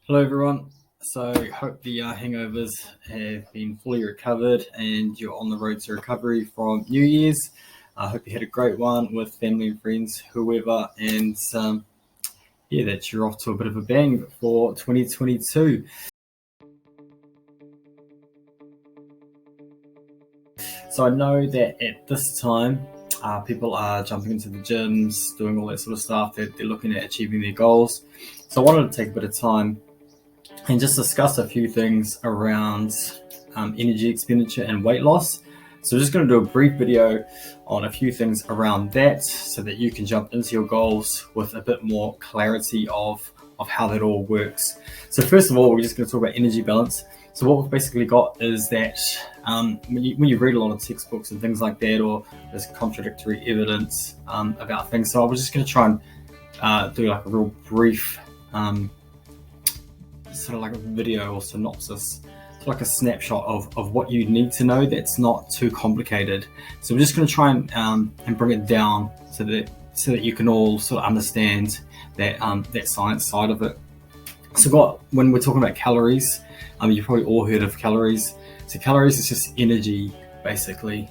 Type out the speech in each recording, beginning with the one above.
Hello everyone. So hope the hangovers have been fully recovered and you're on the road to recovery from New Year's. I hope you had a great one with family and friends, whoever, and that you're off to a bit of a bang for 2022. So I know that at this time, people are jumping into the gyms, doing all that sort of stuff. They're looking at achieving their goals. So I wanted to take a bit of time and just discuss a few things around energy expenditure and weight loss. So I'm just going to do a brief video on a few things around that so that you can jump into your goals with a bit more clarity of how that all works. So first of all, we're just going to talk about energy balance. So what we've basically got is that when you read a lot of textbooks and things like that, or there's contradictory evidence about things. So I was just going to try and do like a real brief sort of like a video or synopsis, like a snapshot of what you need to know that's not too complicated. So we're just going to try and bring it down so that you can all sort of understand that science side of it. So when we're talking about calories, you've probably all heard of calories. So calories is just energy, basically.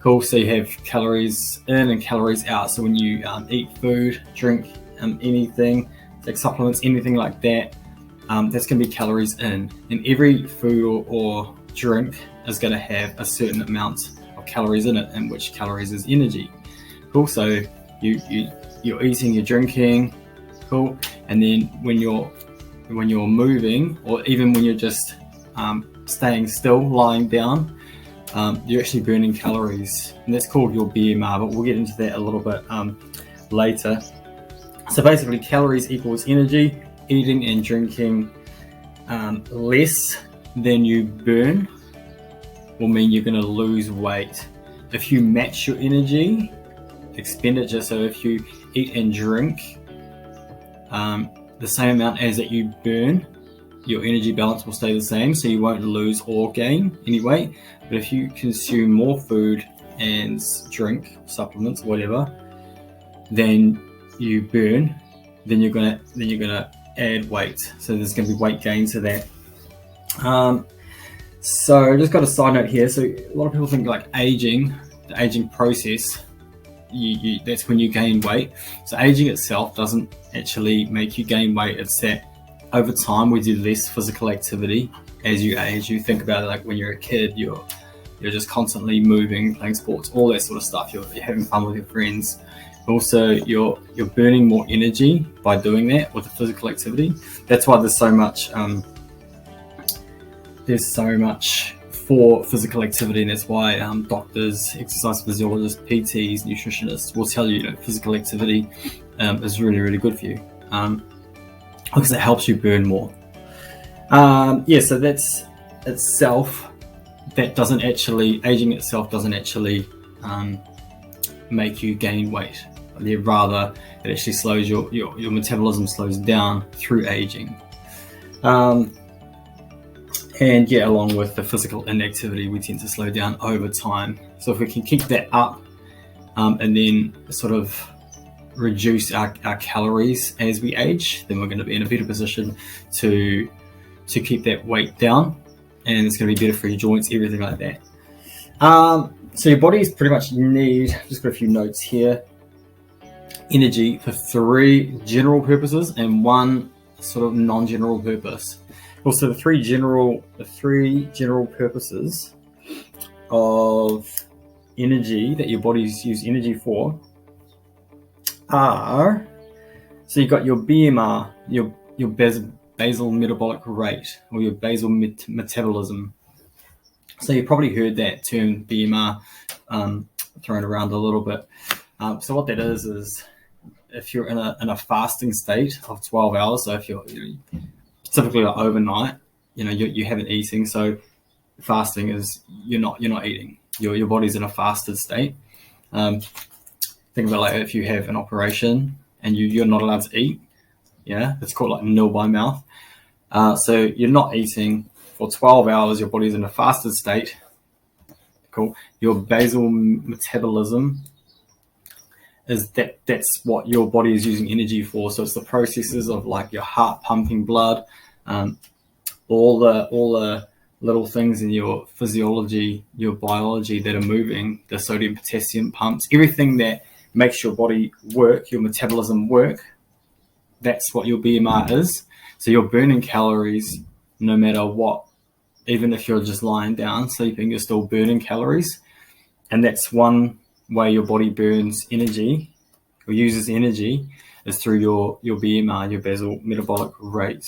Cool. So you have calories in and calories out. So when you eat food, drink anything, like supplements, anything like that, that's going to be calories in. And every food or drink is going to have a certain amount of calories in it, and which calories is energy. Cool. So you're eating, you're drinking, cool. And then when you're moving, or even when you're just staying still, lying down, you're actually burning calories, and that's called your BMR. But we'll get into that a little bit later. So basically, calories equals energy. Eating and drinking less than you burn will mean you're going to lose weight. If you match your energy expenditure, so if you eat and drink the same amount as that you burn, your energy balance will stay the same, so you won't lose or gain any weight. But if you consume more food and drink, supplements, whatever, than you burn, then you're gonna add weight. So there's going to be weight gain to that. So just got a side note here. So a lot of people think like the aging process, that's when you gain weight. So aging itself doesn't actually make you gain weight. It's that over time we do less physical activity as you age. You think about it, like when you're a kid, you're just constantly moving, playing sports, all that sort of stuff. You're having fun with your friends. Also, you're burning more energy by doing that with the physical activity. That's why there's so much for physical activity, and that's why doctors, exercise physiologists, PTs, nutritionists will tell you, physical activity is really, really good for you because it helps you burn more. So that's itself. Aging itself doesn't actually make you gain weight. Rather, it actually slows your metabolism slows down through aging. Along with the physical inactivity, we tend to slow down over time. So if we can keep that up and then sort of reduce our calories as we age, then we're going to be in a better position to keep that weight down, and it's going to be better for your joints, everything like that. So your bodies pretty much need, just got a few notes here, energy for 3 general purposes and 1 sort of non-general purpose. Also, the three general purposes of energy that your bodies use energy for are, so you've got your BMR, your basal metabolic rate, or your basal metabolism. So you've probably heard that term BMR thrown around a little bit. So what that is if you're in a fasting state of 12 hours, so if you're typically like overnight, you haven't eating, so fasting is you're not eating. Your body's in a fasted state. Think about like if you have an operation and you're not allowed to eat. It's called like nil by mouth. So you're not eating for 12 hours. Your body's in a fasted state. Cool. Your basal metabolism that's what your body is using energy for. So it's the processes of like your heart pumping blood, All the little things in your physiology, your biology that are moving, the sodium potassium pumps, everything that makes your body work, your metabolism work, that's what your BMR is. So you're burning calories no matter what, even if you're just lying down sleeping, you're still burning calories. And that's one way your body burns energy or uses energy, is through your BMR, your basal metabolic rate.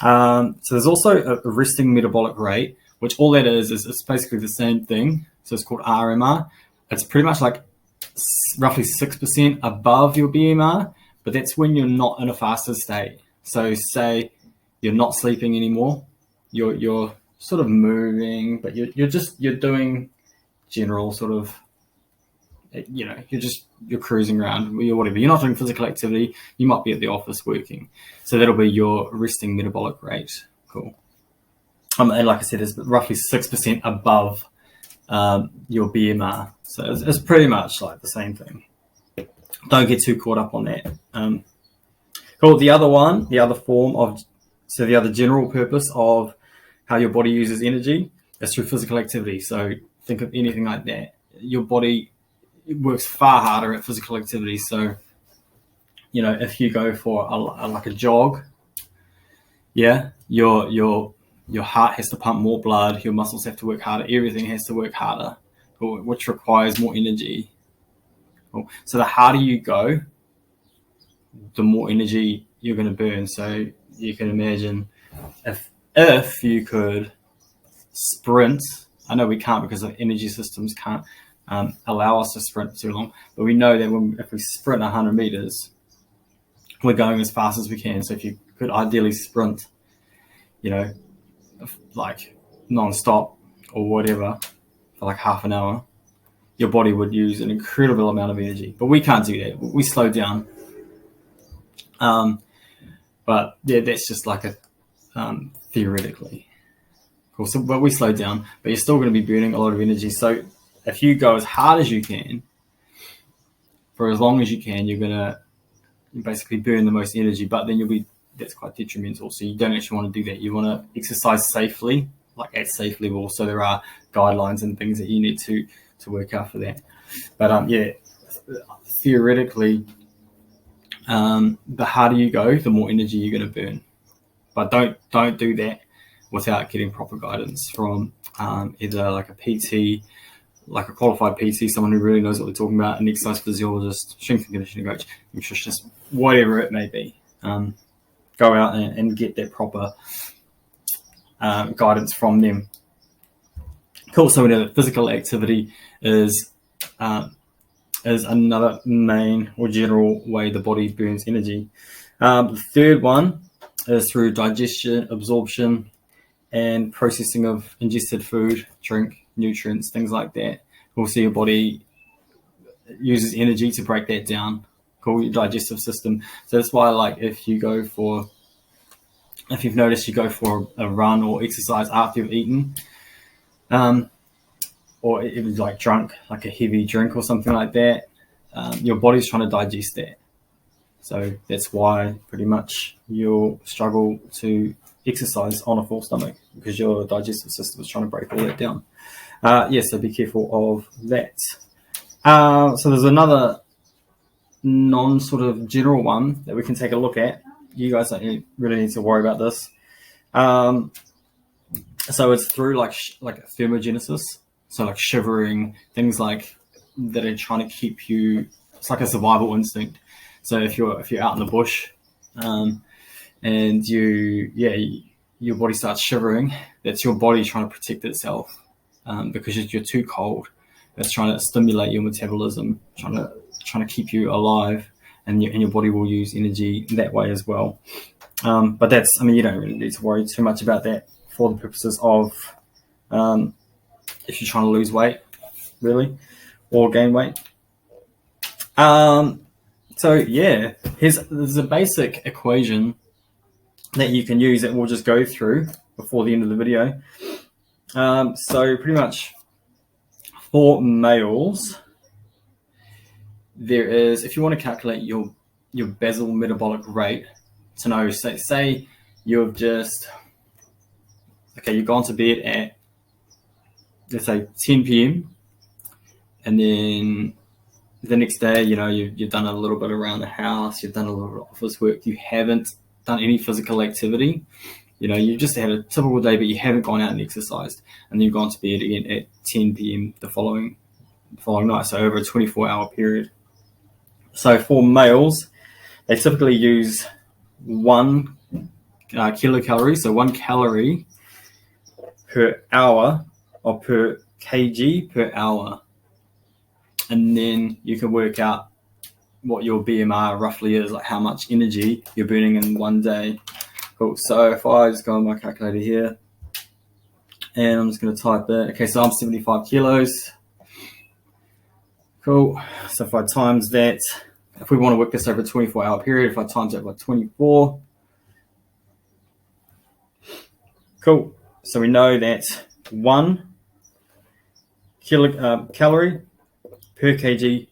So there's also a resting metabolic rate, which all that is it's basically the same thing. So it's called RMR. It's pretty much like roughly 6% above your BMR, but that's when you're not in a fasted state. So say you're not sleeping anymore, you're sort of moving, but you're doing general sort of, you're cruising around, or whatever. You're not doing physical activity. You might be at the office working. So that'll be your resting metabolic rate. Cool. And like I said, it's roughly 6% above your BMR. So it's pretty much like the same thing. Don't get too caught up on that. Cool. The other general purpose of how your body uses energy is through physical activity. So think of anything like that. Your body, it works far harder at physical activity. So, if you go for a jog, your heart has to pump more blood, your muscles have to work harder, everything has to work harder, which requires more energy. So the harder you go, the more energy you're going to burn. So you can imagine if you could sprint. I know we can't because the energy systems can't allow us to sprint too long, but we know that if we sprint 100 meters, we're going as fast as we can. So if you could ideally sprint, like non-stop or whatever for like half an hour, your body would use an incredible amount of energy. But we can't do that. We slow down. But yeah, that's just like theoretically. Cool. So, but we slow down, but you're still going to be burning a lot of energy. So if you go as hard as you can for as long as you can, you're going to basically burn the most energy, but then that's quite detrimental. So you don't actually want to do that. You want to exercise safely, like at safe level. So there are guidelines and things that you need to work out for that. But theoretically, the harder you go, the more energy you're going to burn. But don't do that without getting proper guidance from either like a PT, like a qualified PT, someone who really knows what they're talking about, an exercise physiologist, strength and conditioning coach, nutritionist, whatever it may be. Go out and get that proper guidance from them. Cool. So we know that physical activity is another main or general way the body burns energy. The third one is through digestion, absorption, and processing of ingested food, drink, nutrients, things like that. Also, your body uses energy to break that down, called your digestive system. So that's why, like, if you've noticed you go for a run or exercise after you've eaten, or it was like drunk, like a heavy drink or something like that, your body's trying to digest that. So that's why pretty much you'll struggle to exercise on a full stomach, because your digestive system is trying to break all that down. So be careful of that. So there's another non-sort of general one that we can take a look at. You guys don't really need to worry about this. So it's through like thermogenesis. So like shivering, things like that are trying to keep you. It's like a survival instinct. So if you're out in the bush, and your body starts shivering, that's your body trying to protect itself, because you're too cold. It's trying to stimulate your metabolism, trying to keep you alive, and your body will use energy that way as well. But you don't really need to worry too much about that for the purposes of if you're trying to lose weight, really, or gain weight. There's a basic equation that you can use that we'll just go through before the end of the video. So pretty much for males, there is, if you want to calculate your basal metabolic rate to know, say you've just, okay, you've gone to bed at, let's say, 10 p.m. and then the next day, you know, you've done a little bit around the house, you've done a little bit of office work, you haven't done any physical activity. You know, you just had a typical day, but you haven't gone out and exercised, and then you've gone to bed again at 10 p.m. the following night, so over a 24-hour period. So for males, they typically use 1 kilocalorie, so 1 calorie per hour or per kg per hour. And then you can work out what your BMR roughly is, like how much energy you're burning in one day. Cool. So if I just go on my calculator here, and I'm just going to type it. Okay, so I'm 75 kilos. Cool. So if I times that, if we want to work this over a 24-hour period, if I times that by 24, cool. So we know that 1 calorie per kg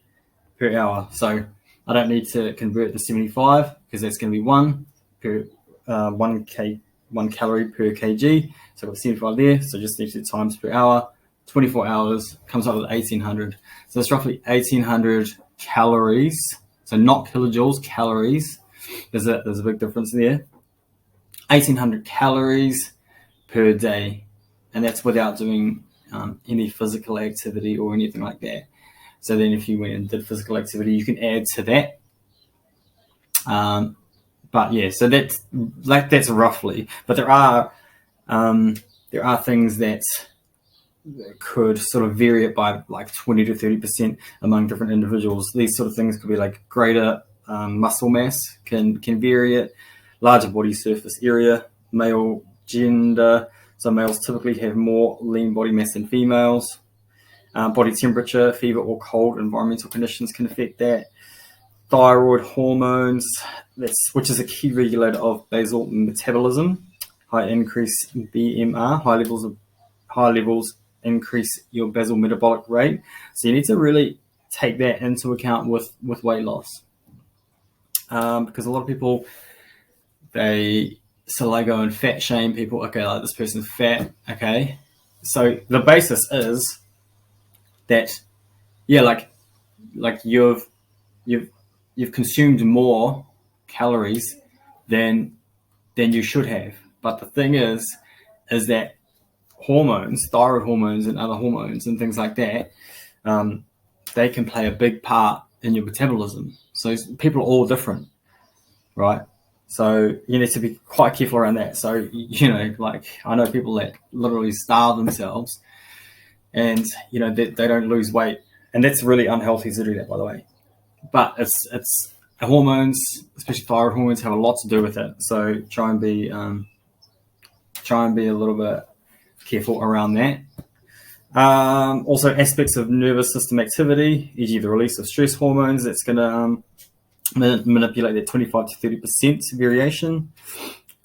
per hour. So I don't need to convert the 75 because that's going to be 1 calorie per kg. So I've got 75 there. So just need to times per hour. 24 hours comes up with 1800. So that's roughly 1800 calories. So not kilojoules, calories. There's a big difference there. 1800 calories per day, and that's without doing any physical activity or anything like that. So then if you went and did physical activity, you can add to that. But yeah, so that's roughly. But there are things that could sort of vary it by like 20 to 30% among different individuals. These sort of things could be like greater muscle mass can vary it, larger body surface area, male gender. So males typically have more lean body mass than females. Body temperature, fever or cold environmental conditions can affect that. Thyroid hormones, which is a key regulator of basal metabolism. High increase in BMR, high levels increase your basal metabolic rate. So you need to really take that into account with weight loss. Because a lot of people, they go and fat shame people. Okay, like this person's fat. Okay, so the basis is that, yeah, like you've consumed more calories than you should have. But the thing is that hormones, thyroid hormones and other hormones and things like that, they can play a big part in your metabolism. So people are all different, right? So you need to be quite careful around that. So, you know, like I know people that literally starve themselves and, you know, they don't lose weight. And that's really unhealthy to do that, by the way. But it's hormones, especially thyroid hormones, have a lot to do with it. So try and be a little bit careful around that. Also aspects of nervous system activity, e.g. the release of stress hormones, that's going to manipulate that 25 to 30% variation.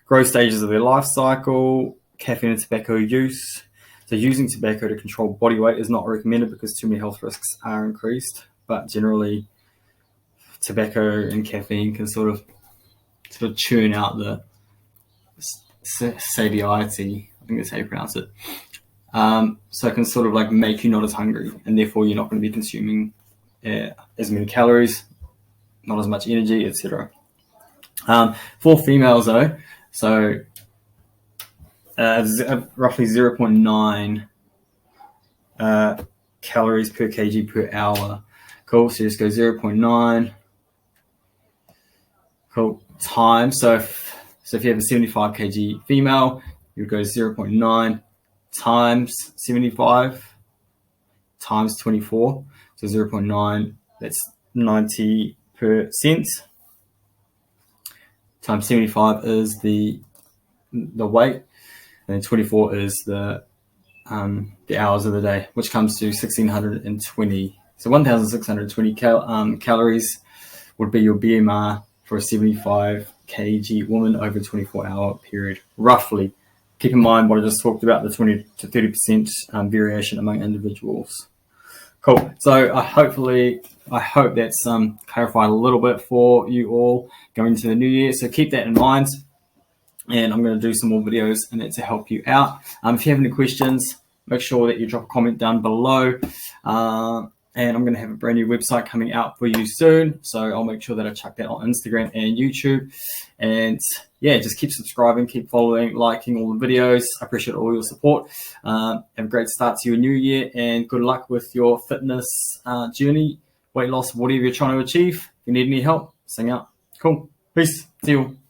Growth stages of their life cycle, caffeine and tobacco use. So using tobacco to control body weight is not recommended because too many health risks are increased, but generally tobacco and caffeine can sort of churn out the satiety, I think that's how you pronounce it. So it can sort of like make you not as hungry, and therefore you're not going to be consuming as many calories, not as much energy, etc. For females though, so roughly 0.9 calories per kg per hour. Cool. So just go 0.9. Cool. Times. So if you have a 75 kg female, you go 0.9 times 75 times 24. So 0.9. That's 90%. Times 75 is the weight, and then 24 is the hours of the day, which comes to 1620. So 1620 calories would be your BMR for a 75 kg woman over a 24-hour period, roughly. Keep in mind what I just talked about, the 20 to 30% variation among individuals. Cool. So I hope that's clarified a little bit for you all going into the new year. So keep that in mind. and I'm going to do some more videos in it to help you out. If you have any questions, make sure that you drop a comment down below. And I'm going to have a brand new website coming out for you soon. So I'll make sure that I chuck that on Instagram and YouTube. And yeah, just keep subscribing, keep following, liking all the videos. I appreciate all your support. Have a great start to your new year, and good luck with your fitness journey, weight loss, whatever you're trying to achieve. If you need any help, sing out. Cool. Peace. See you.